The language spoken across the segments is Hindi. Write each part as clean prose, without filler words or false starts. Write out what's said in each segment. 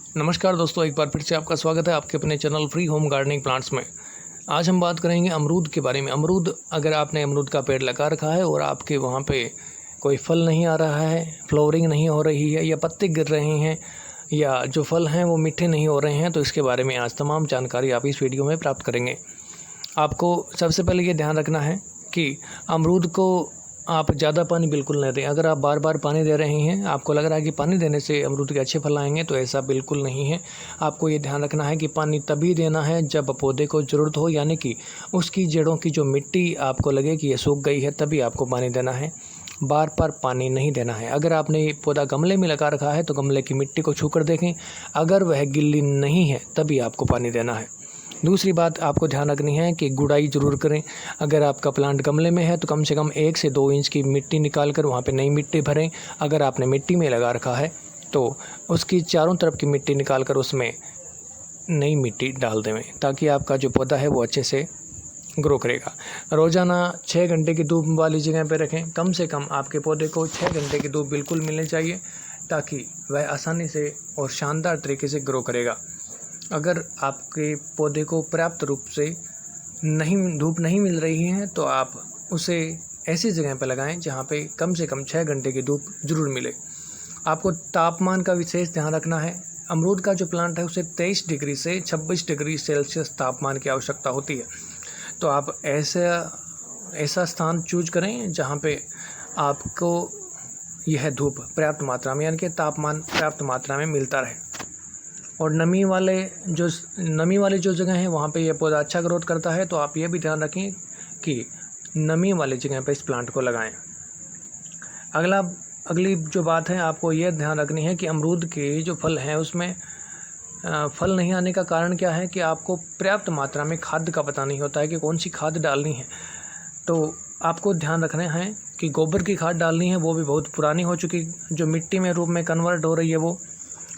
नमस्कार दोस्तों, एक बार फिर से आपका स्वागत है आपके अपने channel free home gardening plants में। आज हम बात करेंगे अमरूद के बारे में। अमरूद, अगर आपने अमरूद का पेड़ लगा रखा है और आपके वहाँ पे कोई फल नहीं आ रहा है, फ्लावरिंग नहीं हो रही है या पत्ते गिर रहे हैं या जो फल हैं वो मीठे नहीं हो रहे हैं, तो इसके बारे में आज तमाम जानकारी आप इस वीडियो में प्राप्त करेंगे। आपको सबसे पहले ये ध्यान रखना है कि अमरूद को आप ज़्यादा पानी बिल्कुल न दें। अगर आप बार बार पानी दे रहे हैं, आपको लग रहा है कि पानी देने से अमरूद के अच्छे फल आएंगे, तो ऐसा बिल्कुल नहीं है। आपको ये ध्यान रखना है कि पानी तभी देना है जब पौधे को ज़रूरत हो, यानी कि उसकी जड़ों की जो मिट्टी आपको लगे कि ये सूख गई है, तभी आपको पानी देना है। बार बार पानी नहीं देना है। अगर आपने ये पौधा गमले में लगा रखा है तो गमले की मिट्टी को छू कर देखें, अगर वह गिल्ली नहीं है तभी आपको पानी देना है। दूसरी बात आपको ध्यान रखनी है कि गुड़ाई ज़रूर करें। अगर आपका प्लांट गमले में है तो कम से कम 1 से 2 इंच की मिट्टी निकाल कर वहाँ पे नई मिट्टी भरें। अगर आपने मिट्टी में लगा रखा है तो उसकी चारों तरफ की मिट्टी निकाल कर उसमें नई मिट्टी डाल दें, ताकि आपका जो पौधा है वो अच्छे से ग्रो करेगा। रोज़ाना 6 घंटे की धूप वाली जगह पर रखें। कम से कम आपके पौधे को 6 घंटे की धूप बिल्कुल मिलनी चाहिए, ताकि वह आसानी से और शानदार तरीके से ग्रो करेगा। अगर आपके पौधे को पर्याप्त रूप से धूप नहीं मिल रही है तो आप उसे ऐसी जगह पर लगाएं जहां पे कम से कम 6 घंटे की धूप ज़रूर मिले। आपको तापमान का विशेष ध्यान रखना है। अमरूद का जो प्लांट है उसे 23 डिग्री से 26 डिग्री सेल्सियस तापमान की आवश्यकता होती है। तो आप ऐसा स्थान चूज करें जहाँ पे आपको यह धूप पर्याप्त मात्रा में, यानी कि तापमान पर्याप्त मात्रा में मिलता रहे। और नमी वाली जो जगह है वहाँ पे ये पौधा अच्छा ग्रोथ करता है, तो आप ये भी ध्यान रखें कि नमी वाली जगह पे इस प्लांट को लगाएं। अगली जो बात है, आपको ये ध्यान रखनी है कि अमरूद के जो फल हैं उसमें फल नहीं आने का कारण क्या है कि आपको पर्याप्त मात्रा में खाद का पता नहीं होता है कि कौन सी खाद डालनी है। तो आपको ध्यान रखना है कि गोबर की खाद डालनी है, वो भी बहुत पुरानी हो चुकी, जो मिट्टी में रूप में कन्वर्ट हो रही है, वो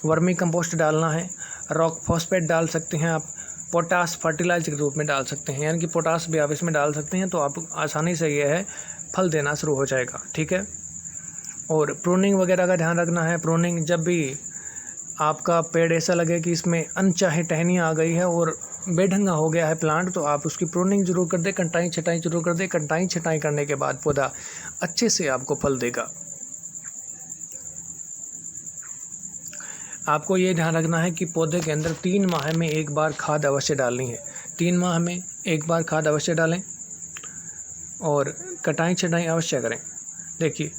वर्मी कंपोस्ट डालना है। रॉक फॉस्फेट डाल सकते हैं आप, पोटास फर्टिलाइजर के रूप में डाल सकते हैं, यानी कि पोटास भी आप इसमें डाल सकते हैं, तो आप आसानी से यह है फल देना शुरू हो जाएगा। ठीक है। और प्रूनिंग वगैरह का ध्यान रखना है। प्रूनिंग, जब भी आपका पेड़ ऐसा लगे कि इसमें अनचाहे टहनियाँ आ गई है और बेढंगा हो गया है प्लांट, तो आप उसकी प्रूनिंग जरूर कर दें, कटाई छटाई जरूर कर दें। कटाई छटाई करने के बाद पौधा अच्छे से आपको फल देगा। आपको ये ध्यान रखना है कि पौधे के अंदर 3 माह में एक बार खाद अवश्य डालनी है। 3 माह में एक बार खाद अवश्य डालें और कटाई छटाई अवश्य करें। देखिए,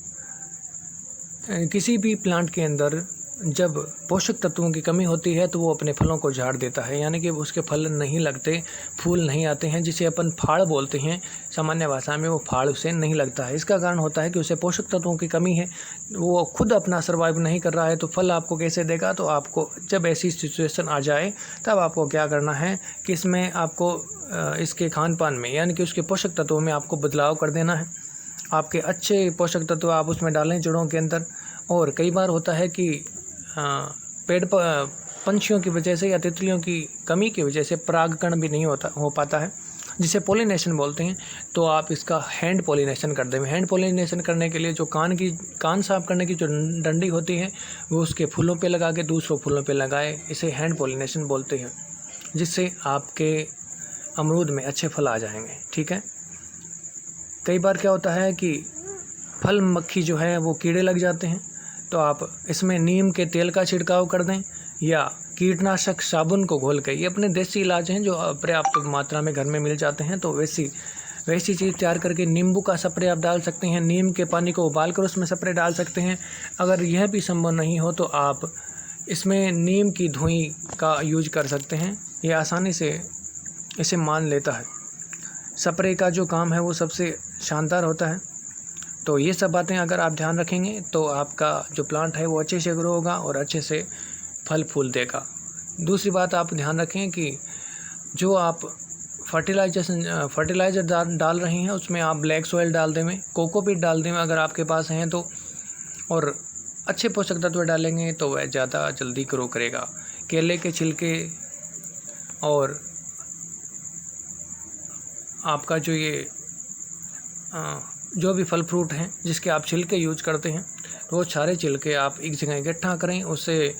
किसी भी प्लांट के अंदर जब पोषक तत्वों की कमी होती है तो वो अपने फलों को झाड़ देता है, यानी कि उसके फल नहीं लगते, फूल नहीं आते हैं, जिसे अपन फाड़ बोलते हैं सामान्य भाषा में। वो फाड़ उसे नहीं लगता है। इसका कारण होता है कि उसे पोषक तत्वों की कमी है, वो खुद अपना सर्वाइव नहीं कर रहा है, तो फल आपको कैसे देगा। तो आपको जब ऐसी सिचुएशन आ जाए तब आपको क्या करना है कि इसमें आपको इसके खान पान में, यानी कि उसके पोषक तत्वों में आपको बदलाव कर देना है। आपके अच्छे पोषक तत्व आप उसमें डालें जड़ों के अंदर। और कई बार होता है कि पेड़ पंछियों की वजह से या तितलियों की कमी की वजह से परागकण भी नहीं हो पाता है, जिसे पोलिनेशन बोलते हैं। तो आप इसका हैंड पोलिनेशन कर दें। हैंड पोलिनेशन करने के लिए जो कान साफ करने की जो डंडी होती है वो उसके फूलों पे लगा के दूसरों फूलों पे लगाए, इसे हैंड पोलिनेशन बोलते हैं, जिससे आपके अमरूद में अच्छे फल आ जाएंगे। ठीक है। कई बार क्या होता है कि फल मक्खी जो है वो कीड़े लग जाते हैं, तो आप इसमें नीम के तेल का छिड़काव कर दें या कीटनाशक साबुन को घोल के, ये अपने देसी इलाज हैं जो पर्याप्त मात्रा में घर में मिल जाते हैं, तो वैसी चीज़ तैयार करके नींबू का स्प्रे आप डाल सकते हैं। नीम के पानी को उबाल कर उसमें स्प्रे डाल सकते हैं। अगर यह भी संभव नहीं हो तो आप इसमें नीम की धुई का यूज कर सकते हैं, यह आसानी से इसे मान लेता है। स्प्रे का जो काम है वो सबसे शानदार होता है। तो ये सब बातें अगर आप ध्यान रखेंगे तो आपका जो प्लांट है वो अच्छे से ग्रो होगा और अच्छे से फल फूल देगा। दूसरी बात आप ध्यान रखें कि जो आप फर्टिलाइज़र डाल रहे हैं उसमें आप ब्लैक सॉइल डाल दें, कोकोपीट डाल दें अगर आपके पास हैं तो, और अच्छे पोषक तत्व डालेंगे तो वह ज़्यादा जल्दी ग्रो करेगा। केले के छिलके और आपका जो भी फल फ्रूट हैं जिसके आप छिलके यूज करते हैं, तो वो सारे छिलके आप एक जगह इकट्ठा करें, उससे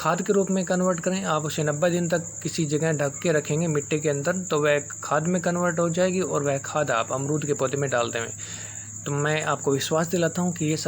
खाद के रूप में कन्वर्ट करें। आप उसे 90 दिन तक किसी जगह ढक के रखेंगे मिट्टी के अंदर, तो वह खाद में कन्वर्ट हो जाएगी और वह खाद आप अमरूद के पौधे में डाल दें। तो मैं आपको विश्वास दिलाता हूँ कि ये सब